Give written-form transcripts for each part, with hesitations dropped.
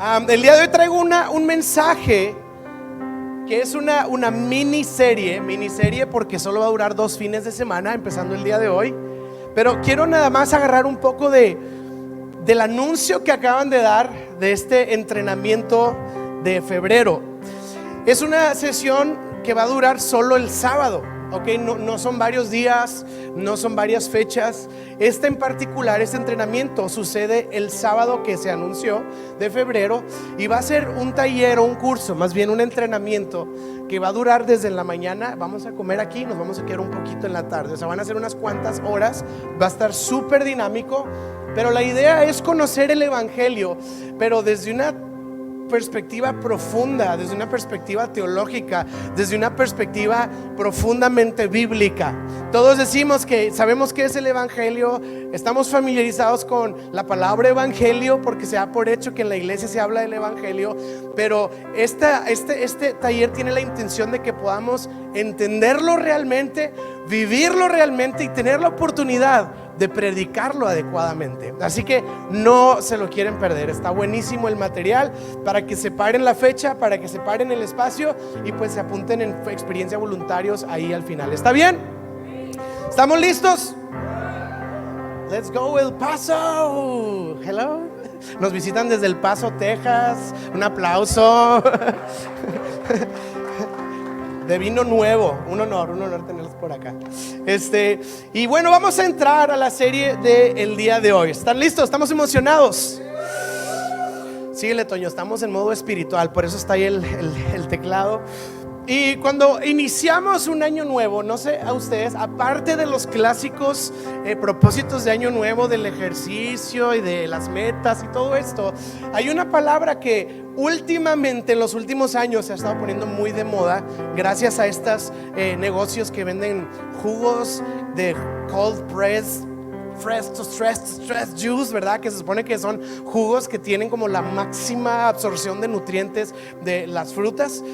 El día de hoy traigo un mensaje que es una miniserie porque solo va a durar 2 fines de semana, empezando el día de hoy. Pero quiero nada más agarrar un poco del anuncio que acaban de dar de este entrenamiento de febrero. Es una sesión que va a durar solo el sábado, ¿ok? No son varios días, no son varias fechas. Este en particular, este entrenamiento sucede el sábado que se anunció de febrero, y va a ser un taller o un curso, más bien un entrenamiento que va a durar desde la mañana. Vamos a comer aquí, nos vamos a quedar un poquito en la tarde, o sea, van a ser unas cuantas horas. Va a estar súper dinámico, pero la idea es conocer el evangelio, pero desde una perspectiva profunda, desde una perspectiva teológica, desde una perspectiva profundamente bíblica. Todos decimos que sabemos qué es el evangelio, estamos familiarizados con la palabra evangelio porque se da por hecho que en la iglesia se habla del evangelio, pero este taller tiene la intención de que podamos entenderlo realmente, vivirlo realmente y tener la oportunidad de predicarlo adecuadamente. Así que no se lo quieren perder. Está buenísimo el material para que separen la fecha, para que separen el espacio y pues se apunten en experiencia voluntarios ahí al final. ¿Está bien? ¿Estamos listos? Let's go El Paso. Hello. Nos visitan desde El Paso, Texas. Un aplauso. De vino nuevo, un honor tenerlos por acá. Y bueno, vamos a entrar a la serie del día de hoy. ¿Están listos? ¿Estamos emocionados? Síguele, Toño, estamos en modo espiritual, por eso está ahí el teclado. Y cuando iniciamos un año nuevo, no sé a ustedes, aparte de los clásicos propósitos de año nuevo, del ejercicio y de las metas y todo esto, hay una palabra que últimamente, en los últimos años, se ha estado poniendo muy de moda gracias a estos negocios que venden jugos de cold press, fresh juice, ¿verdad? Que se supone que son jugos que tienen como la máxima absorción de nutrientes de las frutas.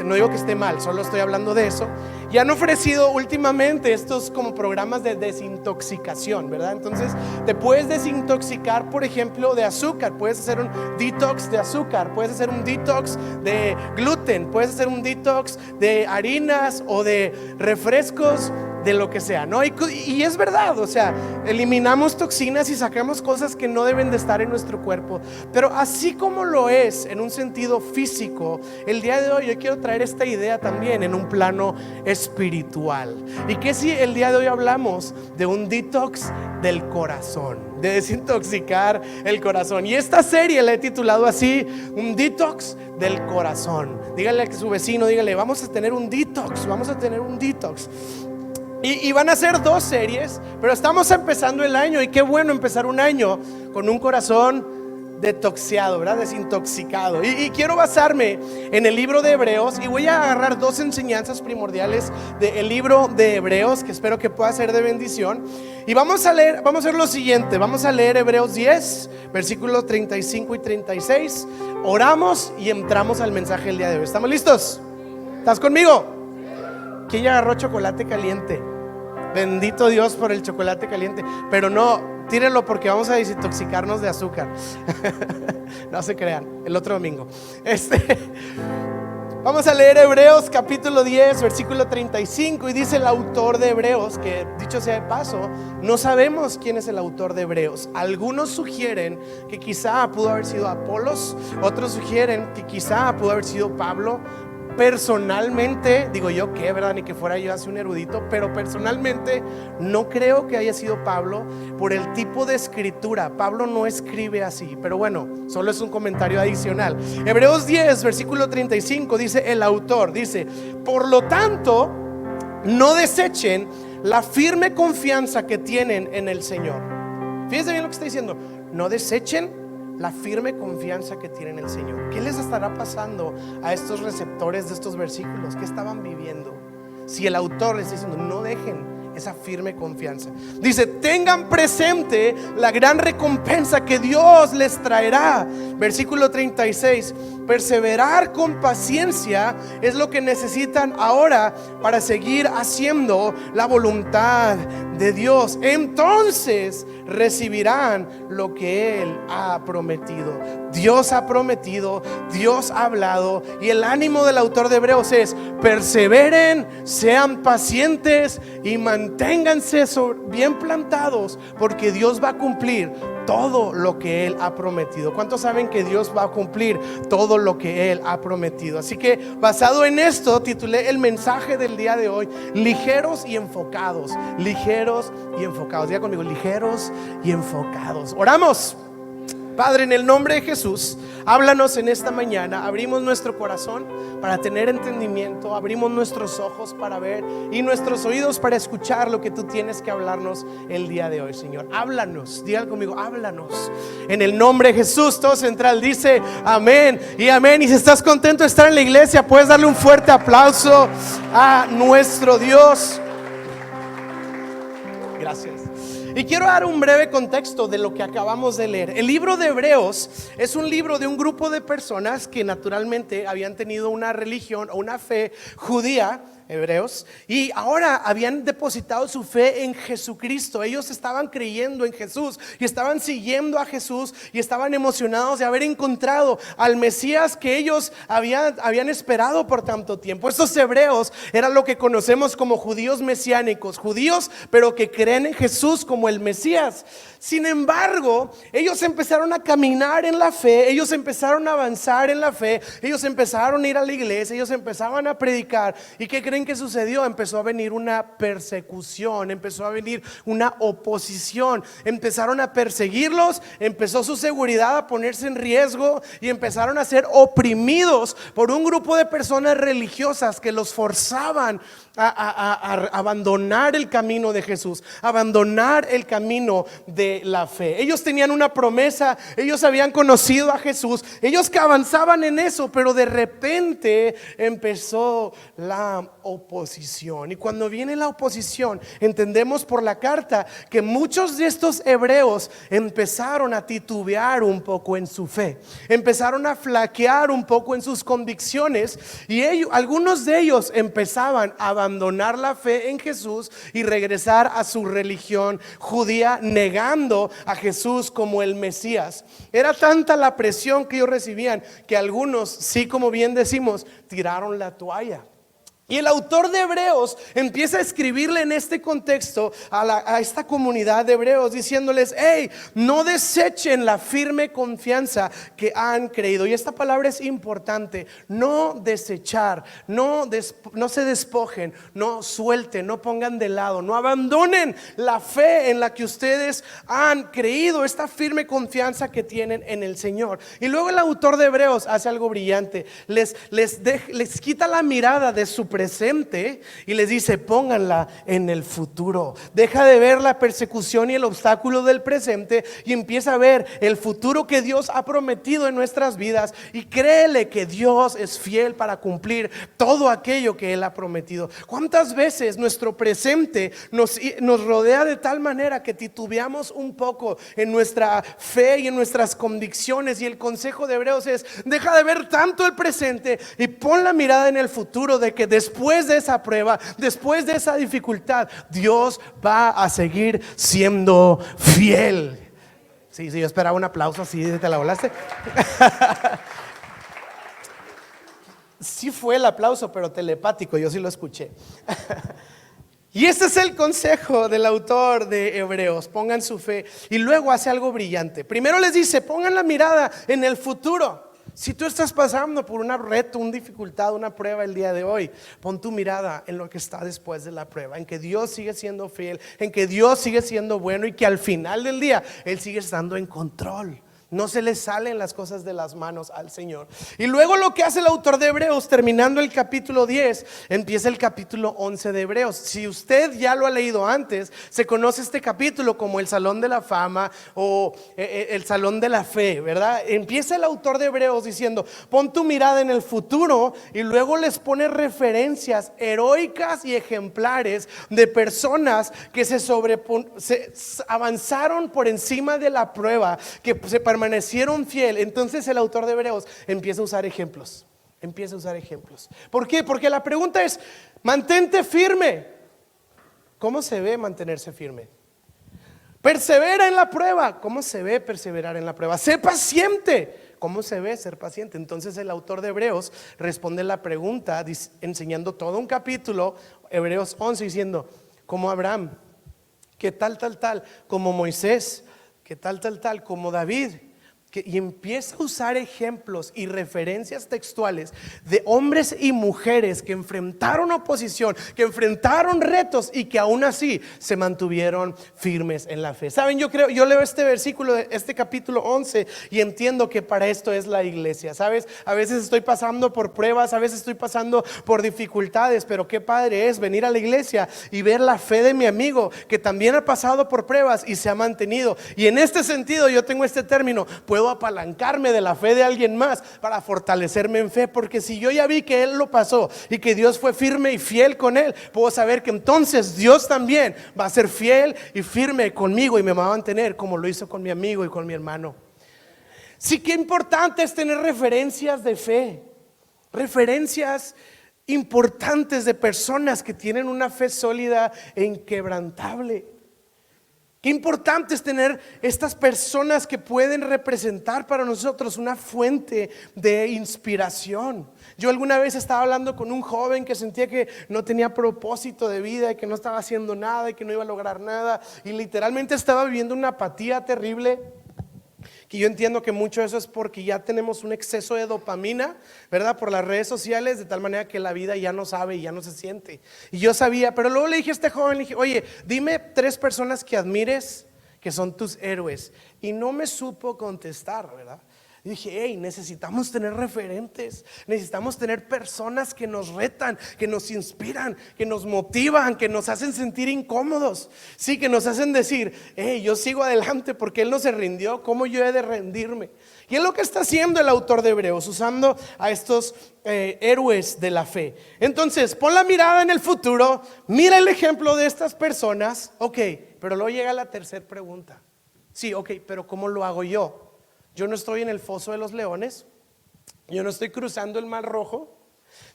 No digo que esté mal, solo estoy hablando de eso. Y han ofrecido últimamente estos como programas de desintoxicación, ¿verdad? Entonces te puedes desintoxicar, por ejemplo, de azúcar. Puedes hacer un detox de azúcar, puedes hacer un detox de gluten, puedes hacer un detox de harinas o de refrescos, de lo que sea, ¿no? Y es verdad, o sea, eliminamos toxinas y sacamos cosas que no deben de estar en nuestro cuerpo. Pero así como lo es en un sentido físico, el día de hoy yo quiero traer esta idea también en un plano espiritual. Y que si el día de hoy hablamos de un detox del corazón, de desintoxicar el corazón. Y esta serie la he titulado así, un detox del corazón. Dígale a su vecino, dígale, vamos a tener un detox, vamos a tener un detox. Y van a ser 2 series, pero estamos empezando el año, y qué bueno empezar un año con un corazón detoxiado, ¿verdad? Desintoxicado. Y quiero basarme en el libro de Hebreos, y voy a agarrar 2 enseñanzas primordiales del libro de Hebreos que espero que pueda ser de bendición. Y vamos a hacer lo siguiente, vamos a leer Hebreos 10, versículos 35 y 36. Oramos y entramos al mensaje del día de hoy. ¿Estamos listos? ¿Estás conmigo? ¿Quién ya agarró chocolate caliente? Bendito Dios por el chocolate caliente. Pero no, tírenlo porque vamos a desintoxicarnos de azúcar. No se crean, el otro domingo. Vamos a leer Hebreos capítulo 10, versículo 35. Y dice el autor de Hebreos, que dicho sea de paso, no sabemos quién es el autor de Hebreos. Algunos sugieren que quizá pudo haber sido Apolos, otros sugieren que quizá pudo haber sido Pablo. Personalmente, digo yo que, ¿verdad? Ni que fuera yo así un erudito, pero personalmente no creo que haya sido Pablo por el tipo de escritura. Pablo no escribe así, pero bueno, solo es un comentario adicional. Hebreos 10, versículo 35, dice el autor, dice: por lo tanto, no desechen la firme confianza que tienen en el Señor. Fíjense bien lo que está diciendo, no desechen la firme confianza que tienen en el Señor. ¿Qué les estará pasando a estos receptores de estos versículos? ¿Qué estaban viviendo? Si el autor les está diciendo, no dejen esa firme confianza. Dice, tengan presente la gran recompensa que Dios les traerá. Versículo 36, perseverar con paciencia es lo que necesitan ahora para seguir haciendo la voluntad de Dios. Entonces recibirán lo que Él ha prometido. Dios ha prometido, Dios ha hablado, y el ánimo del autor de Hebreos es: perseveren, sean pacientes y manténganse bien plantados, porque Dios va a cumplir todo lo que Él ha prometido. ¿Cuántos saben que Dios va a cumplir todo lo que Él ha prometido? Así que, basado en esto, titulé el mensaje del día de hoy: ligeros y enfocados. Ligeros y enfocados. Diga conmigo: ligeros y enfocados. Oramos. Padre, en el nombre de Jesús, háblanos en esta mañana. Abrimos nuestro corazón para tener entendimiento, abrimos nuestros ojos para ver y nuestros oídos para escuchar lo que tú tienes que hablarnos el día de hoy, Señor. Háblanos, digan conmigo: háblanos. En el nombre de Jesús, todo central dice amén y amén. Y si estás contento de estar en la iglesia, puedes darle un fuerte aplauso a nuestro Dios. Gracias. Y quiero dar un breve contexto de lo que acabamos de leer. El libro de Hebreos es un libro de un grupo de personas que naturalmente habían tenido una religión o una fe judía, hebreos, y ahora habían depositado su fe en Jesucristo. Ellos estaban creyendo en Jesús y estaban siguiendo a Jesús y estaban emocionados de haber encontrado al Mesías que ellos habían esperado por tanto tiempo. Estos hebreos eran lo que conocemos como judíos mesiánicos, judíos pero que creen en Jesús como el Mesías. Sin embargo, ellos empezaron a caminar en la fe, ellos empezaron a avanzar en la fe, ellos empezaron a ir a la iglesia, ellos empezaban a predicar. ¿Y qué creen que sucedió? Empezó a venir una persecución, empezó a venir una oposición, empezaron a perseguirlos, empezó su seguridad a ponerse en riesgo y empezaron a ser oprimidos por un grupo de personas religiosas que los forzaban a abandonar el camino de Jesús, abandonar el camino de la fe. Ellos tenían una promesa, ellos habían conocido a Jesús, ellos que avanzaban en eso, pero de repente empezó la oposición. Y cuando viene la oposición, entendemos por la carta que muchos de estos hebreos empezaron a titubear un poco en su fe, empezaron a flaquear un poco en sus convicciones, y algunos de ellos empezaban a abandonar la fe en Jesús y regresar a su religión judía, negando a Jesús como el Mesías. Era tanta la presión que ellos recibían que algunos, sí, como bien decimos, tiraron la toalla. Y el autor de Hebreos empieza a escribirle en este contexto a esta comunidad de hebreos, diciéndoles: hey, no desechen la firme confianza que han creído. Y esta palabra es importante: no desechar, no se despojen, no suelten, no pongan de lado, no abandonen la fe en la que ustedes han creído, esta firme confianza que tienen en el Señor. Y luego el autor de Hebreos hace algo brillante, les quita la mirada de su presente y les dice: pónganla en el futuro. Deja de ver la persecución y el obstáculo del presente y empieza a ver el futuro que Dios ha prometido en nuestras vidas, y créele que Dios es fiel para cumplir todo aquello que Él ha prometido. ¿Cuántas veces nuestro presente nos rodea de tal manera que titubeamos un poco en nuestra fe y en nuestras convicciones? Y el consejo de Hebreos es: deja de ver tanto el presente y pon la mirada en el futuro, de que después de esa prueba, después de esa dificultad, Dios va a seguir siendo fiel. Sí, yo esperaba un aplauso así, ¿te la volaste? Sí fue el aplauso, pero telepático, yo sí lo escuché. Y este es el consejo del autor de Hebreos: pongan su fe. Y luego hace algo brillante. Primero les dice: pongan la mirada en el futuro. Si tú estás pasando por un reto, una dificultad, una prueba el día de hoy, pon tu mirada en lo que está después de la prueba, en que Dios sigue siendo fiel, en que Dios sigue siendo bueno, y que al final del día Él sigue estando en control. No se le salen las cosas de las manos al Señor. Y luego lo que hace el autor de Hebreos, terminando el capítulo 10, empieza el capítulo 11 de Hebreos. Si usted ya lo ha leído antes, se conoce este capítulo como el Salón de la Fama o el Salón de la Fe, ¿verdad? Empieza el autor de Hebreos diciendo: pon tu mirada en el futuro, y luego les pone referencias heroicas y ejemplares de personas que se avanzaron por encima de la prueba, que se permanecieron fiel. Entonces el autor de Hebreos empieza a usar ejemplos. ¿Por qué? Porque la pregunta es: mantente firme. ¿Cómo se ve mantenerse firme? Persevera en la prueba. ¿Cómo se ve perseverar en la prueba? Sé paciente. ¿Cómo se ve ser paciente? Entonces el autor de Hebreos responde la pregunta enseñando todo un capítulo, Hebreos 11, diciendo, como Abraham, ¿qué tal, como Moisés, ¿qué tal, como David? Y empieza a usar ejemplos y referencias textuales de hombres y mujeres que enfrentaron oposición, que enfrentaron retos y que aún así se mantuvieron firmes en la fe. Saben, yo leo este versículo de este capítulo 11 y entiendo que para esto es la iglesia. Sabes, a veces estoy pasando por pruebas, a veces estoy pasando por dificultades, pero qué padre es venir a la iglesia y ver la fe de mi amigo que también ha pasado por pruebas y se ha mantenido. Y en este sentido yo tengo este término: puedo apalancarme de la fe de alguien más para fortalecerme en fe, porque si yo ya vi que él lo pasó y que Dios fue firme y fiel con él, puedo saber que entonces Dios también va a ser fiel y firme conmigo y me va a mantener como lo hizo con mi amigo y con mi hermano. Sí, que importante es tener referencias de fe, referencias importantes de personas que tienen una fe sólida e inquebrantable. Qué importante es tener estas personas que pueden representar para nosotros una fuente de inspiración. Yo alguna vez estaba hablando con un joven que sentía que no tenía propósito de vida y que no estaba haciendo nada y que no iba a lograr nada, y literalmente estaba viviendo una apatía terrible. Que yo entiendo que mucho de eso es porque ya tenemos un exceso de dopamina, ¿verdad? Por las redes sociales, de tal manera que la vida ya no sabe y ya no se siente. Y yo sabía, pero luego le dije a este joven, le dije, oye, dime 3 personas que admires, que son tus héroes. Y no me supo contestar, ¿verdad? Y dije, hey, necesitamos tener referentes, necesitamos tener personas que nos retan, que nos inspiran, que nos motivan, que nos hacen sentir incómodos. Sí, que nos hacen decir, hey, yo sigo adelante porque él no se rindió, ¿cómo yo he de rendirme? Y es lo que está haciendo el autor de Hebreos, usando a estos héroes de la fe. Entonces, pon la mirada en el futuro, mira el ejemplo de estas personas. Ok, pero luego llega la tercera pregunta. Sí, ok, pero ¿cómo lo hago yo? Yo no estoy en el foso de los leones, yo no estoy cruzando el mar rojo,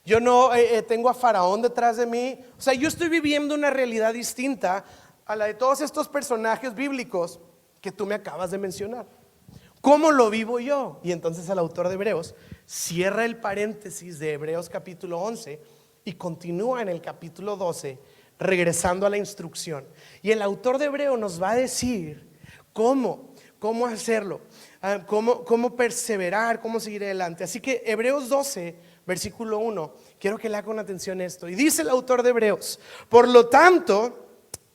yo no tengo a Faraón detrás de mí. O sea, yo estoy viviendo una realidad distinta a la de todos estos personajes bíblicos que tú me acabas de mencionar. ¿Cómo lo vivo yo? Y entonces el autor de Hebreos cierra el paréntesis de Hebreos capítulo 11 y continúa en el capítulo 12, regresando a la instrucción. Y el autor de Hebreos nos va a decir cómo hacerlo, cómo perseverar, cómo seguir adelante. Así que Hebreos 12, versículo 1, quiero que lea con atención esto. Y dice el autor de Hebreos: por lo tanto,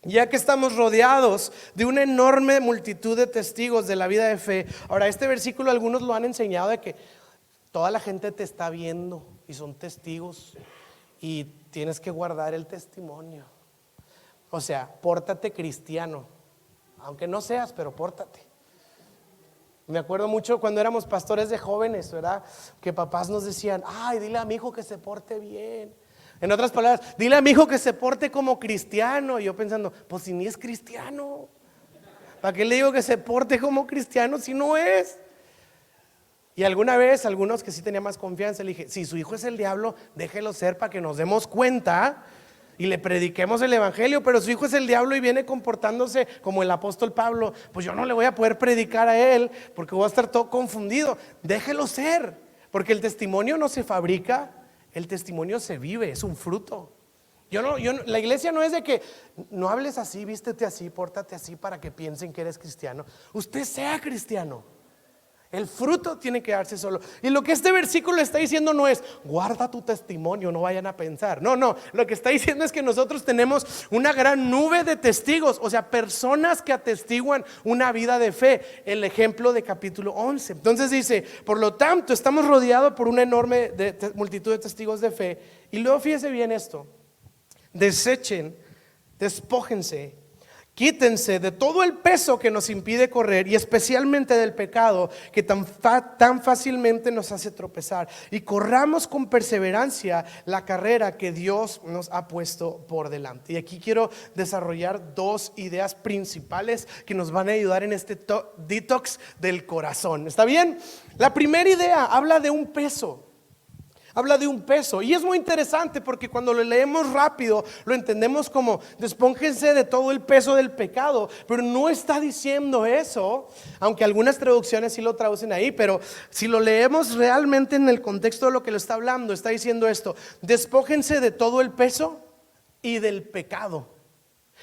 ya que estamos rodeados de una enorme multitud de testigos de la vida de fe. Ahora, este versículo algunos lo han enseñado de que toda la gente te está viendo y son testigos y tienes que guardar el testimonio. O sea, pórtate cristiano, aunque no seas, pero pórtate. Me acuerdo mucho cuando éramos pastores de jóvenes, ¿verdad? Que papás nos decían, ay, dile a mi hijo que se porte bien. En otras palabras, dile a mi hijo que se porte como cristiano. Y yo pensando, pues si ni es cristiano, ¿para qué le digo que se porte como cristiano si no es? Y alguna vez, algunos que sí tenían más confianza, le dije, si su hijo es el diablo, déjelo ser para que nos demos cuenta y le prediquemos el evangelio. Pero su hijo es el diablo y viene comportándose como el apóstol Pablo, pues yo no le voy a poder predicar a él porque voy a estar todo confundido. Déjelo ser, porque el testimonio no se fabrica, el testimonio se vive, es un fruto. La iglesia no es de que no hables así, vístete así, pórtate así para que piensen que eres cristiano. Usted sea cristiano. El fruto tiene que darse solo. Y lo que este versículo está diciendo no es guarda tu testimonio, no vayan a pensar. No, lo que está diciendo es que nosotros tenemos una gran nube de testigos, o sea, personas que atestiguan una vida de fe. El ejemplo de capítulo 11. Entonces dice, por lo tanto, estamos rodeados por una enorme multitud de testigos de fe. Y luego fíjese bien esto: desechen, despójense, quítense de todo el peso que nos impide correr y especialmente del pecado que tan fácilmente nos hace tropezar, y corramos con perseverancia la carrera que Dios nos ha puesto por delante. Y aquí quiero desarrollar 2 ideas principales que nos van a ayudar en este detox del corazón. ¿Está bien? La primera idea habla de un peso. Habla de un peso y es muy interesante porque cuando lo leemos rápido lo entendemos como despóngense de todo el peso del pecado, pero no está diciendo eso, aunque algunas traducciones sí lo traducen ahí, pero si lo leemos realmente en el contexto de lo que lo está hablando, está diciendo esto: despójense de todo el peso y del pecado.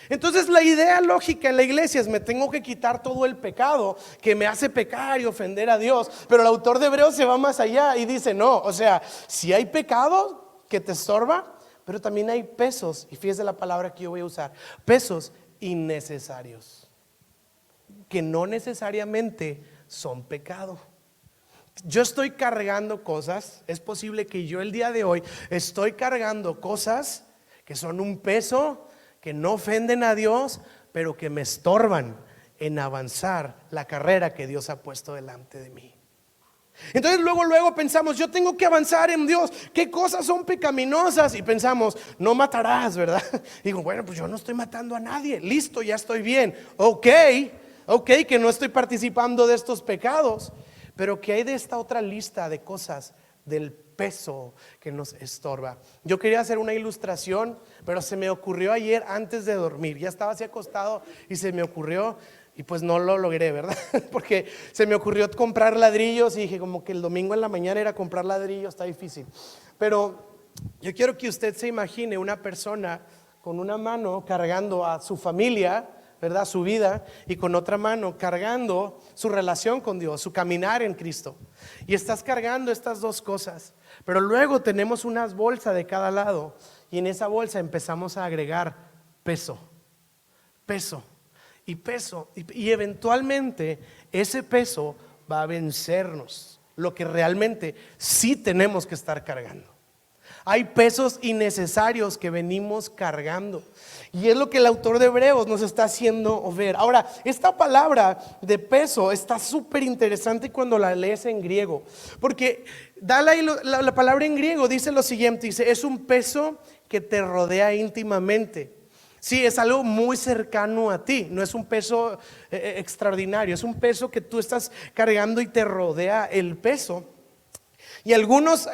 Entonces la idea lógica en la iglesia es: me tengo que quitar todo el pecado que me hace pecar y ofender a Dios. Pero el autor de Hebreos se va más allá y dice: no, o sea, si hay pecado que te estorba, pero también hay pesos, y fíjese la palabra que yo voy a usar: pesos innecesarios, que no necesariamente son pecado. Yo estoy cargando cosas, es posible que yo el día de hoy estoy cargando cosas que son un peso, que no ofenden a Dios, pero que me estorban en avanzar la carrera que Dios ha puesto delante de mí. Entonces luego pensamos: yo tengo que avanzar en Dios. ¿Qué cosas son pecaminosas? Y pensamos: no matarás, ¿verdad? Digo, bueno, pues yo no estoy matando a nadie. Listo, ya estoy bien. Ok, que no estoy participando de estos pecados. Pero ¿qué hay de esta otra lista de cosas del peso que nos estorba? Yo quería hacer una ilustración, pero se me ocurrió ayer antes de dormir. Ya estaba así acostado y se me ocurrió, y pues no lo logré, ¿verdad? Porque se me ocurrió comprar ladrillos y dije, como que el domingo en la mañana era comprar ladrillos, está difícil. Pero yo quiero que usted se imagine una persona con una mano cargando a su familia, ¿verdad? Su vida, y con otra mano cargando su relación con Dios, su caminar en Cristo. Y estás cargando estas dos cosas, pero luego tenemos unas bolsas de cada lado, y en esa bolsa empezamos a agregar peso y eventualmente ese peso va a vencernos lo que realmente sí tenemos que estar cargando. Hay pesos innecesarios que venimos cargando, y es lo que el autor de Hebreos nos está haciendo ver. Ahora, esta palabra de peso está súper interesante cuando la lees en griego, porque la palabra en griego dice lo siguiente: dice, es un peso que te rodea íntimamente. Sí, es algo muy cercano a ti, no es un peso extraordinario, es un peso que tú estás cargando y te rodea el peso. Y algunos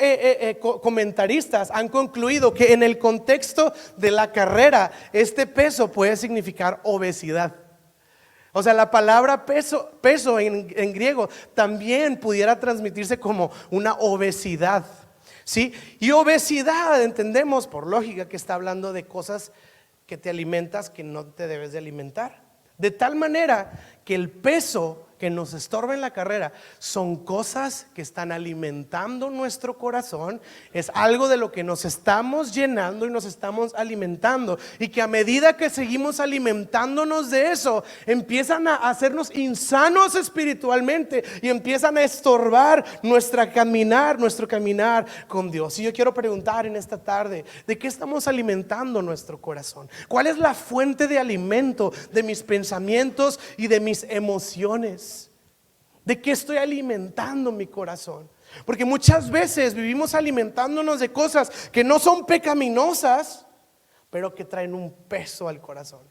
comentaristas han concluido que en el contexto de la carrera, este peso puede significar obesidad. O sea, la palabra peso en griego también pudiera transmitirse como una obesidad, ¿sí? Y obesidad, entendemos por lógica que está hablando de cosas que te alimentas que no te debes de alimentar. De tal manera que el peso que nos estorba en la carrera son cosas que están alimentando nuestro corazón. Es algo de lo que nos estamos llenando y nos estamos alimentando, y que a medida que seguimos alimentándonos de eso, empiezan a hacernos insanos espiritualmente y empiezan a estorbar nuestro caminar con Dios. Y yo quiero preguntar en esta tarde: ¿de qué estamos alimentando nuestro corazón? ¿Cuál es la fuente de alimento de mis pensamientos y de mis emociones? ¿De qué estoy alimentando mi corazón? Porque muchas veces vivimos alimentándonos de cosas que no son pecaminosas, pero que traen un peso al corazón.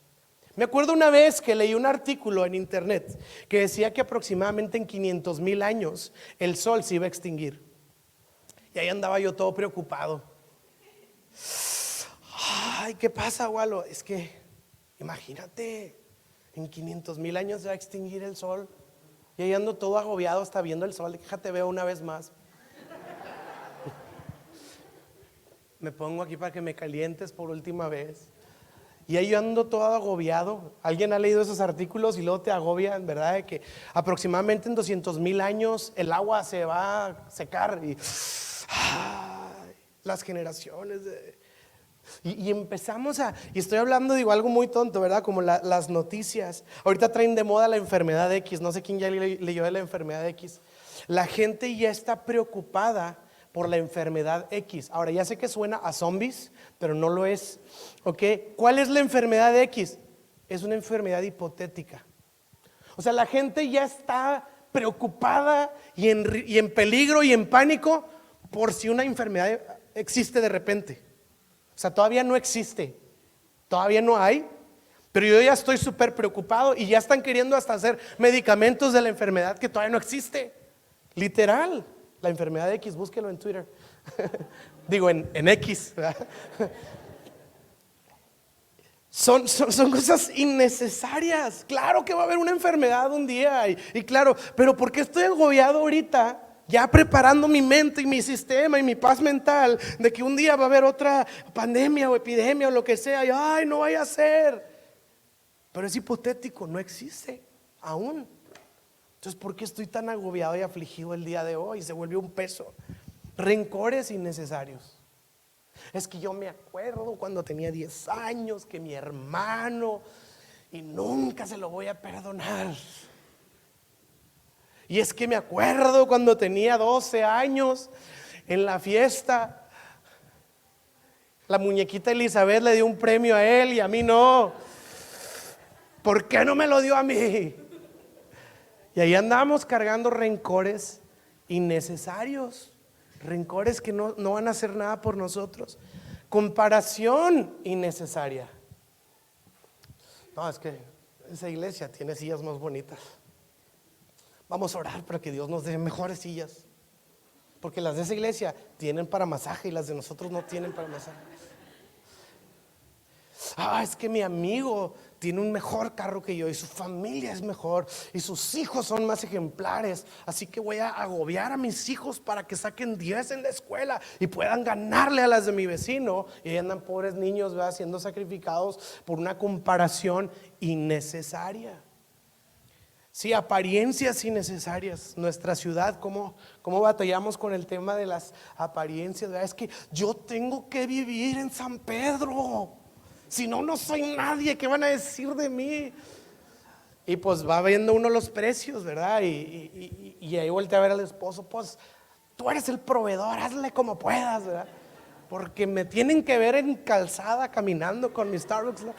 Me acuerdo una vez que leí un artículo en internet que decía que aproximadamente en 500,000 años el sol se iba a extinguir. Y ahí andaba yo todo preocupado. Ay, ¿qué pasa, Walo? Es que imagínate, en 500,000 años se va a extinguir el sol. Y ahí ando todo agobiado hasta viendo el sol. Déjate veo una vez más. Me pongo aquí para que me calientes por última vez. Y ahí yo ando todo agobiado. ¿Alguien ha leído esos artículos y luego te agobian, verdad? De que aproximadamente en 200,000 años el agua se va a secar y las generaciones y empezamos y estoy hablando, digo, algo muy tonto, ¿verdad? Como las noticias. Ahorita traen de moda la enfermedad X. No sé quién ya leyó de la enfermedad X. La gente ya está preocupada por la enfermedad X. Ahora, ya sé que suena a zombies, pero no lo es. ¿Ok? ¿Cuál es la enfermedad X? Es una enfermedad hipotética. O sea, la gente ya está preocupada y en peligro y en pánico por si una enfermedad existe de repente. O sea, todavía no existe, todavía no hay, pero yo ya estoy súper preocupado y ya están queriendo hasta hacer medicamentos de la enfermedad que todavía no existe. Literal. La enfermedad de X, búsquelo en Twitter. Digo, en X, ¿verdad? Son cosas innecesarias. Claro que va a haber una enfermedad un día y claro, pero ¿por qué estoy agobiado ahorita? Ya preparando mi mente y mi sistema y mi paz mental de que un día va a haber otra pandemia o epidemia o lo que sea y ay, no vaya a ser. Pero es hipotético, no existe aún. Entonces, ¿por qué estoy tan agobiado y afligido el día de hoy? Se volvió un peso. Rencores innecesarios. Es que yo me acuerdo cuando tenía 10 años que mi hermano, y nunca se lo voy a perdonar. Y es que me acuerdo cuando tenía 12 años en la fiesta, la muñequita Elizabeth le dio un premio a él y a mí no. ¿Por qué no me lo dio a mí? Y ahí andamos cargando rencores innecesarios. Rencores que no van a hacer nada por nosotros. Comparación innecesaria. No, es que esa iglesia tiene sillas más bonitas. Vamos a orar para que Dios nos dé mejores sillas. Porque las de esa iglesia tienen para masaje y las de nosotros no tienen para masaje. Es que mi amigo tiene un mejor carro que yo y su familia es mejor y sus hijos son más ejemplares, así que voy a agobiar a mis hijos para que saquen 10 en la escuela y puedan ganarle a las de mi vecino. Y ahí andan pobres niños, ¿verdad?, siendo sacrificados por una comparación innecesaria. Sí, apariencias innecesarias. Nuestra ciudad, ¿cómo batallamos con el tema de las apariencias, ¿verdad? Es que yo tengo que vivir en San Pedro, si no, no soy nadie. ¿Qué van a decir de mí? Y pues va viendo uno los precios, ¿verdad? Y ahí voltea a ver al esposo. Pues tú eres el proveedor, hazle como puedas, ¿verdad? Porque me tienen que ver en calzada caminando con mi Starbucks, ¿no?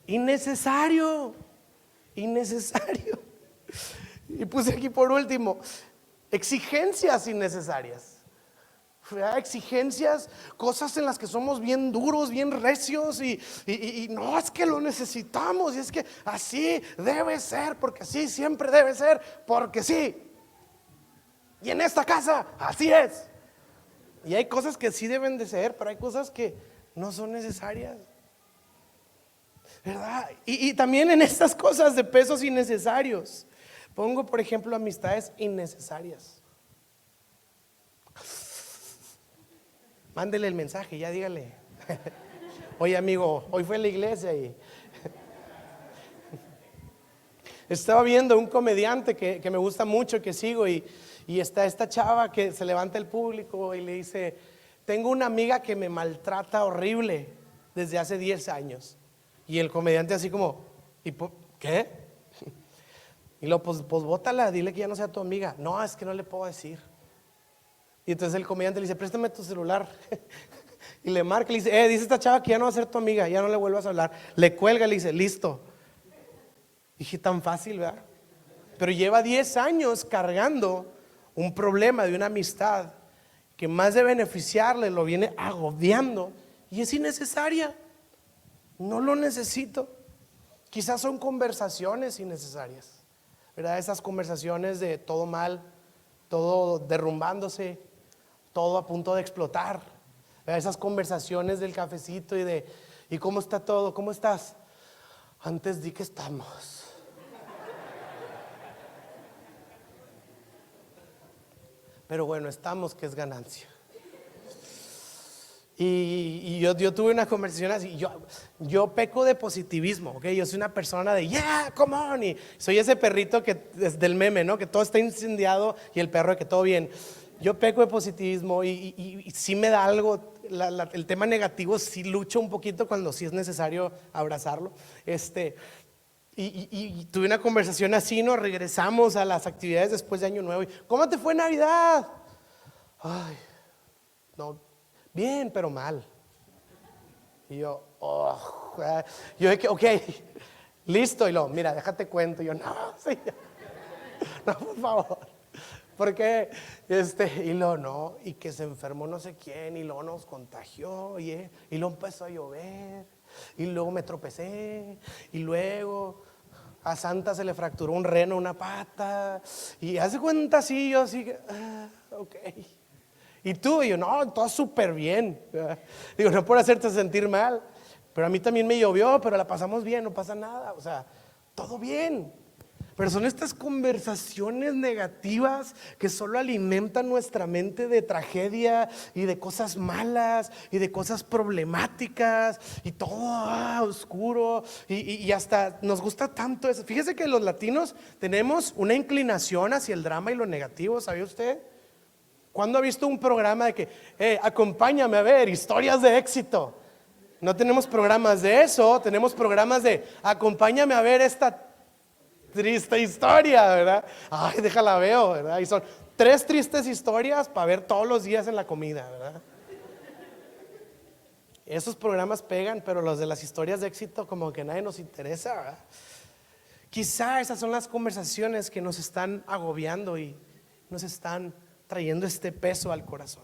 Innecesario. Y puse aquí por último, exigencias innecesarias. Exigencias, cosas en las que somos bien duros, bien recios y no, es que lo necesitamos y es que así debe ser, porque así siempre debe ser, porque sí. Y en esta casa así es. Y hay cosas que sí deben de ser, pero hay cosas que no son necesarias, ¿verdad? Y también en estas cosas de pesos innecesarios pongo, por ejemplo, amistades innecesarias. Mándele el mensaje, ya dígale. Oye amigo, hoy fue a la iglesia y estaba viendo un comediante que me gusta mucho, que sigo y está esta chava que se levanta el público y le dice: tengo una amiga que me maltrata horrible desde hace 10 años. Y el comediante así como, ¿qué? Y luego pues bótala, dile que ya no sea tu amiga. No, es que no le puedo decir. Y entonces el comediante le dice: préstame tu celular. Y le marca, le dice: dice esta chava que ya no va a ser tu amiga, ya no le vuelvas a hablar. Le cuelga, le dice: listo. Dije, tan fácil, ¿verdad? Pero lleva 10 años cargando un problema de una amistad que más de beneficiarle lo viene agobiando y es innecesaria. No lo necesito. Quizás son conversaciones innecesarias, ¿verdad? Esas conversaciones de todo mal, todo derrumbándose, todo a punto de explotar, ¿verdad? Esas conversaciones del cafecito ¿y cómo está todo? ¿Cómo estás? Antes di que estamos. Pero bueno, estamos, que es ganancia. Y yo tuve una conversación así. Yo peco de positivismo, ¿ok? Yo soy una persona de yeah, come on. Y soy ese perrito que es del meme, ¿no? Que todo está incendiado y el perro de que todo bien. Yo peco de positivismo y sí me da algo. El tema negativo sí lucho un poquito cuando sí es necesario abrazarlo. Y tuve una conversación así, ¿no? Regresamos a las actividades después de Año Nuevo. ¿Cómo te fue Navidad? Ay, no, bien, pero mal. Y yo, yo dije, ok, listo. Y luego, mira, déjate cuento. Y yo, no, sí, no, por favor. Porque, y luego, no, y que se enfermó no sé quién, y luego nos contagió, y luego empezó a llover, y luego me tropecé, y luego, A Santa se le fracturó un reno, una pata. Y hace cuenta así, yo así, ok. Y tú, y yo, no, todo súper bien. Digo, no por hacerte sentir mal, pero a mí también me llovió, pero la pasamos bien, no pasa nada. O sea, todo bien. Pero son estas conversaciones negativas que solo alimentan nuestra mente de tragedia y de cosas malas y de cosas problemáticas y todo oscuro y hasta nos gusta tanto eso. Fíjese que los latinos tenemos una inclinación hacia el drama y lo negativo, ¿sabía usted? ¿Cuándo ha visto un programa de que acompáñame a ver historias de éxito? No tenemos programas de eso, tenemos programas de acompáñame a ver esta triste historia, ¿verdad? Ay, déjala veo, ¿verdad? Y son 3 tristes historias para ver todos los días en la comida, ¿verdad? Esos programas pegan, pero los de las historias de éxito como que nadie nos interesa, ¿verdad? Quizá esas son las conversaciones que nos están agobiando y nos están trayendo este peso al corazón.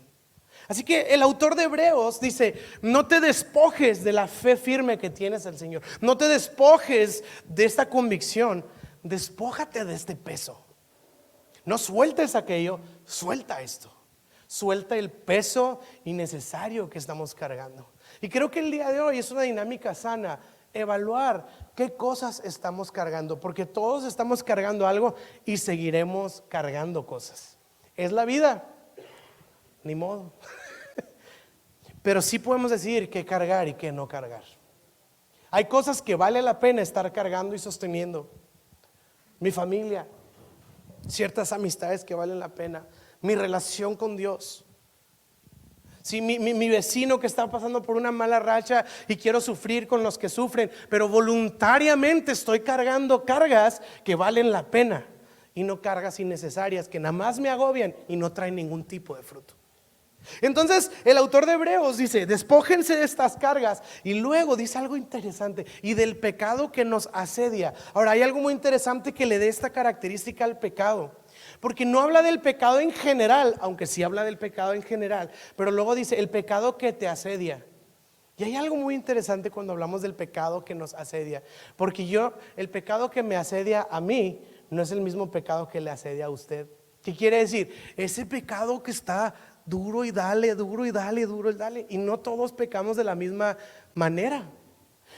Así que el autor de Hebreos dice: no te despojes de la fe firme que tienes al Señor, no te despojes de esta convicción, despójate de este peso. No sueltes aquello, suelta esto, suelta el peso innecesario que estamos cargando. Y creo que el día de hoy es una dinámica sana evaluar qué cosas estamos cargando, porque todos estamos cargando algo y seguiremos cargando cosas. Es la vida, ni modo. Pero sí podemos decir qué cargar y qué no cargar. Hay cosas que vale la pena estar cargando y sosteniendo. Mi familia, ciertas amistades que valen la pena, mi relación con Dios. Si mi vecino que está pasando por una mala racha y quiero sufrir con los que sufren, pero voluntariamente estoy cargando cargas que valen la pena y no cargas innecesarias que nada más me agobian y no traen ningún tipo de fruto. Entonces el autor de Hebreos dice: despójense de estas cargas, y luego dice algo interesante: y del pecado que nos asedia. Ahora hay algo muy interesante que le dé esta característica al pecado, porque no habla del pecado en general, aunque sí habla del pecado en general, pero luego dice el pecado que te asedia. Y hay algo muy interesante cuando hablamos del pecado que nos asedia, porque el pecado que me asedia a mí no es el mismo pecado que le asedia a usted. ¿Qué quiere decir? Ese pecado que está duro y dale, duro y dale, duro y dale, y no todos pecamos de la misma manera.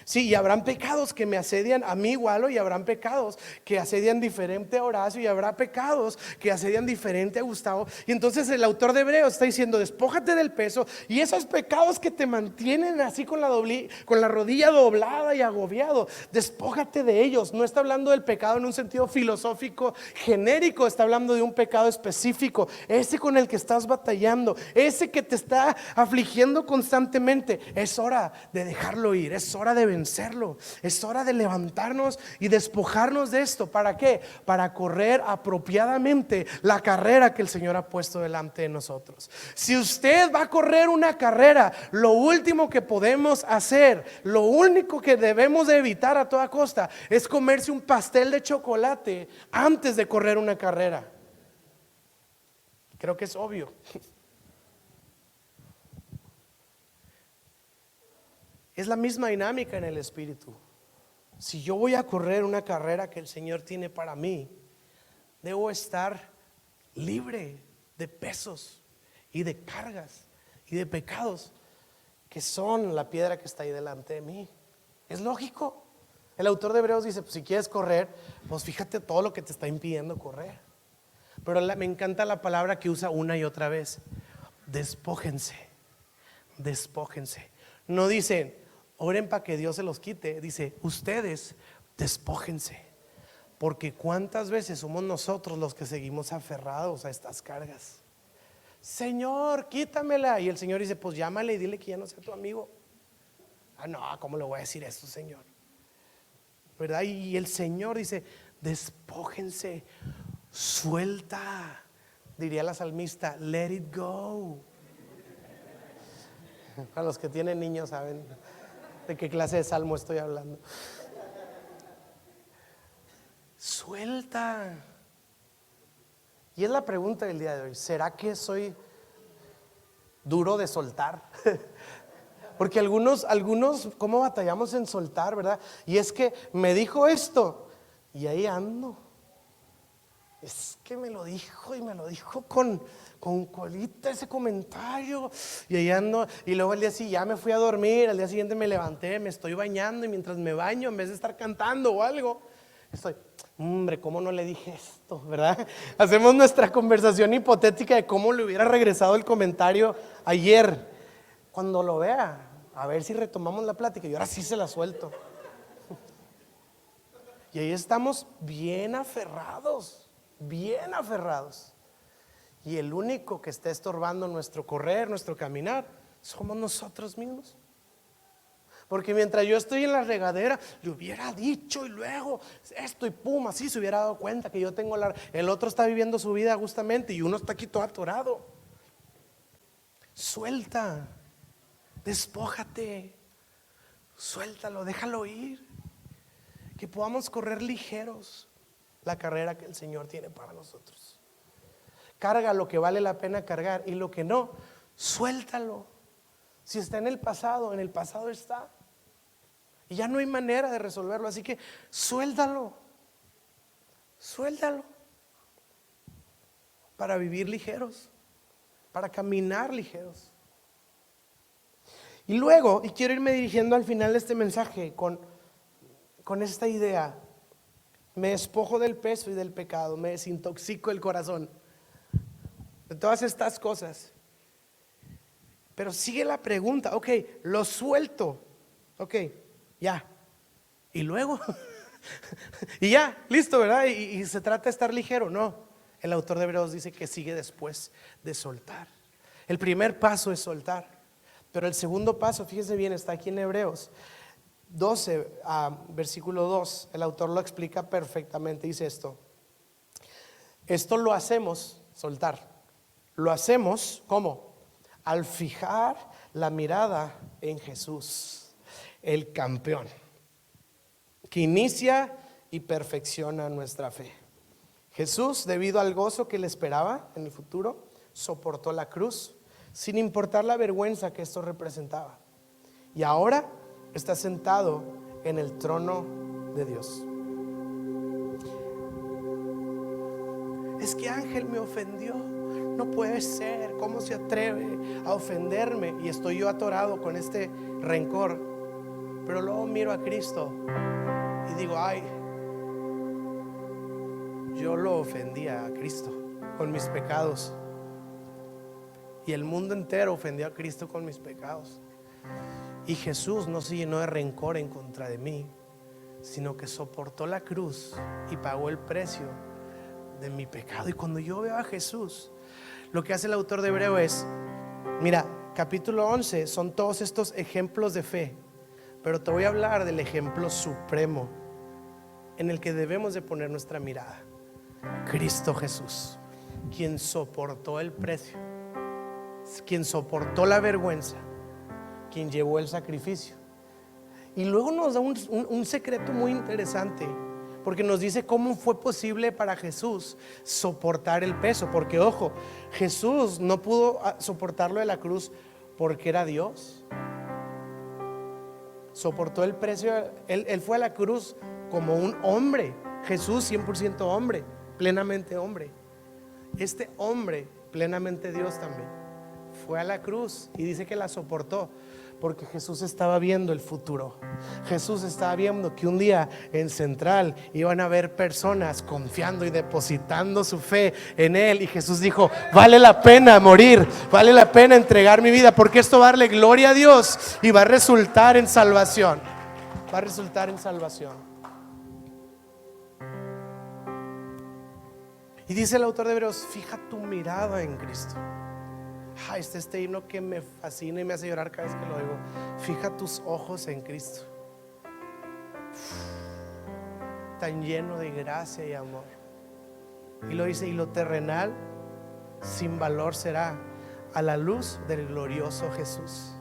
Sí, y habrán pecados que me asedian a mí igual, y habrán pecados que asedian diferente a Horacio, y habrá pecados que asedian diferente a Gustavo. Y entonces el autor de Hebreos está diciendo: despójate del peso, y esos pecados que te mantienen así con la rodilla doblada y agobiado, despójate de ellos. No está hablando del pecado en un sentido filosófico genérico, está hablando de un pecado específico, ese con el que estás batallando, ese que te está afligiendo constantemente. Es hora de dejarlo ir, es hora de vencerlo, es hora de levantarnos y despojarnos de esto. ¿Para qué? Para correr apropiadamente la carrera que el Señor ha puesto delante de nosotros. Si usted va a correr una carrera, lo último que podemos hacer, lo único que debemos de evitar a toda costa, es comerse un pastel de chocolate antes de correr una carrera. Creo que es obvio. Es la misma dinámica en el espíritu. Si yo voy a correr una carrera que el Señor tiene para mí, debo estar libre de pesos y de cargas y de pecados que son la piedra que está ahí delante de mí. Es lógico. El autor de Hebreos dice: pues si quieres correr, pues fíjate todo lo que te está impidiendo correr. Pero me encanta la palabra que usa una y otra vez: despójense, despójense. No dicen oren para que Dios se los quite, dice ustedes despójense. Porque cuántas veces somos nosotros los que seguimos aferrados a estas cargas. Señor, quítamela. Y el Señor dice: pues llámale y dile que ya no sea tu amigo. No, ¿cómo le voy a decir eso, Señor? ¿Verdad? Y el Señor dice: despójense, suelta. Diría la salmista: let it go. Para los que tienen niños saben de qué clase de salmo estoy hablando. Suelta. Y es la pregunta del día de hoy: ¿será que soy duro de soltar? Porque algunos, ¿cómo batallamos en soltar, verdad? Y es que me dijo esto Y ahí ando. Es que me lo dijo y me lo dijo con colita ese comentario. Y ahí ando. Y luego el día siguiente ya me fui a dormir. Al día siguiente me levanté, me estoy bañando. Y mientras me baño, en vez de estar cantando o algo, estoy, hombre, ¿cómo no le dije esto? ¿Verdad? Hacemos nuestra conversación hipotética de cómo le hubiera regresado el comentario ayer. Cuando lo vea, a ver si retomamos la plática. Y ahora sí se la suelto. Y ahí estamos bien aferrados. Bien aferrados. Y el único que está estorbando nuestro correr, nuestro caminar, somos nosotros mismos. Porque mientras yo estoy en la regadera, le hubiera dicho y luego esto y pum, así se hubiera dado cuenta que yo tengo el otro está viviendo su vida justamente y uno está aquí todo atorado. Suelta, despójate, suéltalo, déjalo ir. Que podamos correr ligeros la carrera que el Señor tiene para nosotros. Carga lo que vale la pena cargar y lo que no, suéltalo. Si está en el pasado está. Y ya no hay manera de resolverlo, así que suéltalo. Suéltalo. Para vivir ligeros, para caminar ligeros. Y luego, y quiero irme dirigiendo al final de este mensaje con esta idea. Me despojo del peso y del pecado, me desintoxico el corazón de todas estas cosas. Pero sigue la pregunta, ok, lo suelto, ok, ya, y luego, y ya, listo, ¿verdad? Y se trata de estar ligero, no. El autor de Hebreos dice que sigue después de soltar. El primer paso es soltar, pero el segundo paso, fíjese bien, está aquí en Hebreos 12, versículo 2, el autor lo explica perfectamente, dice esto lo hacemos, soltar, lo hacemos, ¿cómo? Al fijar la mirada en Jesús, el campeón, que inicia y perfecciona nuestra fe. Jesús, debido al gozo que le esperaba en el futuro, soportó la cruz, sin importar la vergüenza que esto representaba. Y ahora está sentado en el trono de Dios. Es que Ángel me ofendió. No puede ser. ¿Cómo se atreve a ofenderme? Y estoy yo atorado con este rencor. Pero luego miro a Cristo y digo, ay, yo lo ofendí a Cristo con mis pecados. Y el mundo entero ofendió a Cristo con mis pecados. Y Jesús no se llenó de rencor en contra de mí, sino que soportó la cruz y pagó el precio de mi pecado. Y cuando yo veo a Jesús, lo que hace el autor de Hebreo es, mira, capítulo 11 son todos estos ejemplos de fe, pero te voy a hablar del ejemplo supremo en el que debemos de poner nuestra mirada. Cristo Jesús, quien soportó el precio, quien soportó la vergüenza, quien llevó el sacrificio. Y luego nos da un secreto muy interesante, porque nos dice cómo fue posible para Jesús soportar el peso. Porque ojo, Jesús no pudo soportarlo de la cruz porque era Dios. Soportó el precio, él fue a la cruz como un hombre. Jesús 100% hombre, plenamente hombre. Este hombre, plenamente Dios también, fue a la cruz y dice que la soportó porque Jesús estaba viendo el futuro. Jesús estaba viendo que un día en Central iban a haber personas confiando y depositando su fe en Él. Y Jesús dijo, vale la pena morir, vale la pena entregar mi vida, porque esto va a darle gloria a Dios y va a resultar en salvación. Va a resultar en salvación. Y dice el autor de Hebreos, fija tu mirada en Cristo. Este himno que me fascina y me hace llorar cada vez que lo oigo. Fija tus ojos en Cristo, tan lleno de gracia y amor. Y lo dice, y lo terrenal sin valor será a la luz del glorioso Jesús.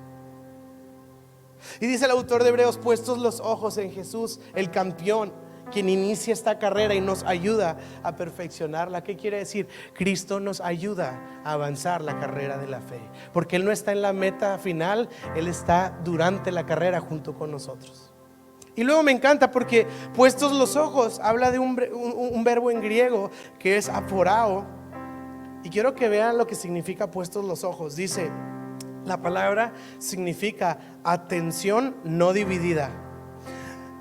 Y dice el autor de Hebreos, puestos los ojos en Jesús, el campeón, quien inicia esta carrera y nos ayuda a perfeccionarla. ¿Qué quiere decir? Cristo nos ayuda a avanzar la carrera de la fe, porque Él no está en la meta final, Él está durante la carrera junto con nosotros. Y luego me encanta porque puestos los ojos habla de un verbo en griego que es aporao. Y quiero que vean lo que significa puestos los ojos. Dice, la palabra significa atención no dividida.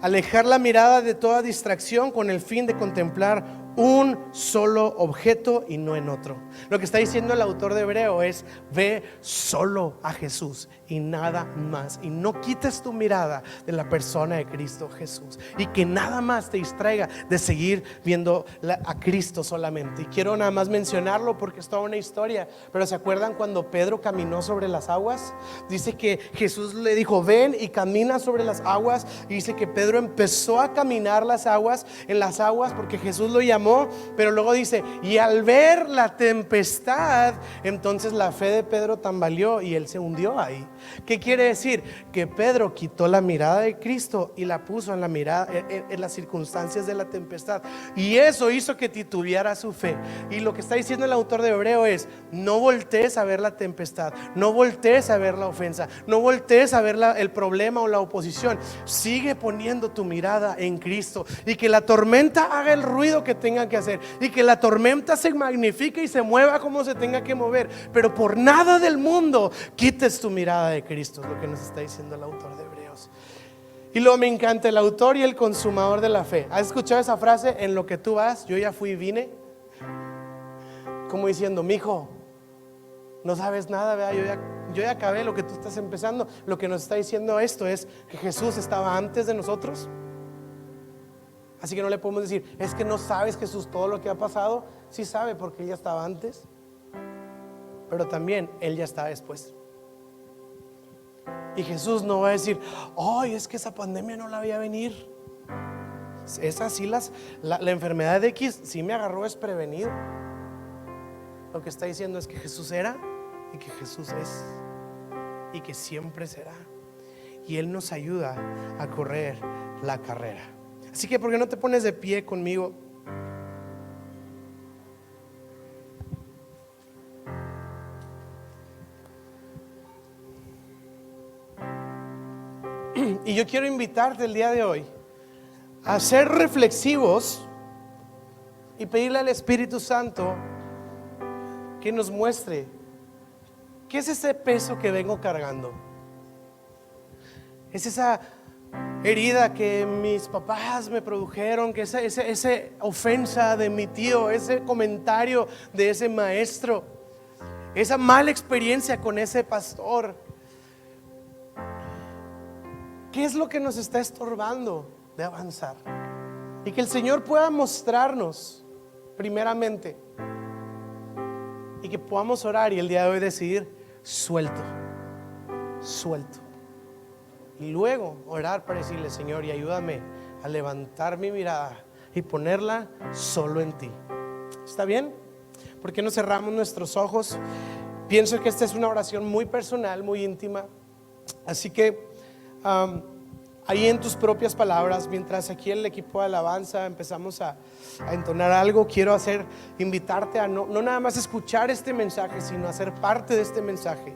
Alejar la mirada de toda distracción con el fin de contemplar un solo objeto y no en otro. Lo que está diciendo el autor de Hebreo es: ve solo a Jesús y nada más, y no quites tu mirada de la persona de Cristo Jesús, y que nada más te distraiga de seguir viendo a Cristo solamente. Y quiero nada más mencionarlo porque es toda una historia, pero ¿se acuerdan cuando Pedro caminó sobre las aguas? Dice que Jesús le dijo: ven y camina sobre las aguas, y dice que Pedro empezó a caminar en las aguas porque Jesús lo llamó. Pero luego dice: y al ver la tempestad, entonces la fe de Pedro tambaleó y él se hundió ahí. ¿Qué quiere decir? Que Pedro quitó la mirada de Cristo y la puso en la mirada, en las circunstancias de la tempestad, y eso hizo que titubeara su fe. Y lo que está diciendo el autor de Hebreo es: no voltees a ver la tempestad, no voltees a ver la ofensa, no voltees a ver el problema o la oposición. Sigue poniendo tu mirada en Cristo, y que la tormenta haga el ruido que tenga que hacer, y que la tormenta se magnifique y se mueva como se tenga que mover, pero por nada del mundo quites tu mirada de Cristo. Es lo que nos está diciendo el autor de Hebreos. Y luego me encanta: el autor y el consumador de la fe. ¿Has escuchado esa frase? En lo que tú vas, yo ya fui y vine. Como diciendo: mijo, no sabes nada, ¿verdad? Yo ya acabé lo que tú estás empezando. Lo que nos está diciendo esto es que Jesús estaba antes de nosotros. Así que no le podemos decir: es que no sabes, Jesús, todo lo que ha pasado. Sí sabe, porque Él ya estaba antes, pero también Él ya está después. Y Jesús no va a decir: ay, es que esa pandemia no la veía venir. Esa sí, la enfermedad de X sí me agarró desprevenido. Lo que está diciendo es que Jesús era, y que Jesús es, y que siempre será. Y Él nos ayuda a correr la carrera. Así que, ¿por qué no te pones de pie conmigo? Y yo quiero invitarte el día de hoy a ser reflexivos y pedirle al Espíritu Santo que nos muestre qué es ese peso que vengo cargando. Es esa herida que mis papás me produjeron, que esa ofensa de mi tío, ese comentario de ese maestro, esa mala experiencia con ese pastor. ¿Qué es lo que nos está estorbando de avanzar? Y que el Señor pueda mostrarnos primeramente, y que podamos orar y el día de hoy decidir: suelto. Y luego orar para decirle: Señor, y ayúdame a levantar mi mirada y ponerla solo en ti. ¿Está bien? ¿Por qué no cerramos nuestros ojos? Pienso que esta es una oración muy personal, muy íntima. Así que ahí en tus propias palabras, mientras aquí el equipo de alabanza empezamos a entonar algo, quiero invitarte a no nada más escuchar este mensaje, sino a ser parte de este mensaje,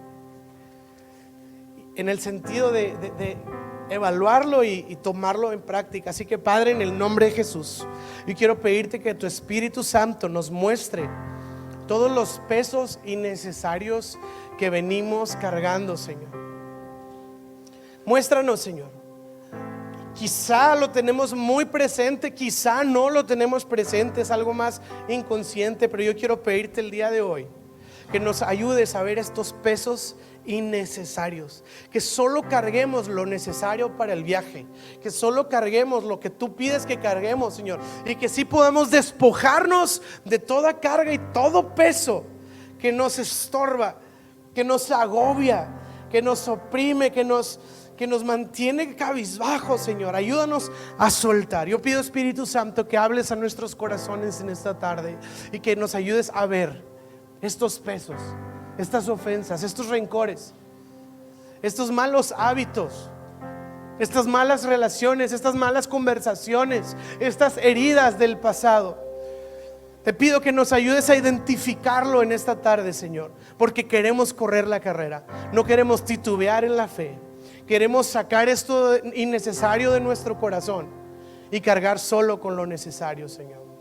en el sentido de evaluarlo y tomarlo en práctica. Así que, Padre, en el nombre de Jesús, yo quiero pedirte que tu Espíritu Santo nos muestre todos los pesos innecesarios que venimos cargando, Señor. Muéstranos, Señor. Quizá lo tenemos muy presente, quizá no lo tenemos presente, es algo más inconsciente, pero yo quiero pedirte el día de hoy que nos ayudes a ver estos pesos innecesarios, que solo carguemos lo necesario para el viaje, que solo carguemos lo que tú pides que carguemos, Señor, y que sí podamos despojarnos de toda carga y todo peso que nos estorba, que nos agobia, que nos oprime, que nos mantiene cabizbajo. Señor, ayúdanos a soltar. Yo pido, Espíritu Santo, que hables a nuestros corazones en esta tarde y que nos ayudes a ver estos pesos, estas ofensas, estos rencores, estos malos hábitos, estas malas relaciones, estas malas conversaciones, estas heridas del pasado. Te pido que nos ayudes a identificarlo en esta tarde, Señor, porque queremos correr la carrera, no queremos titubear en la fe. queremos sacar esto innecesario de nuestro corazón y cargar solo con lo necesario, Señor.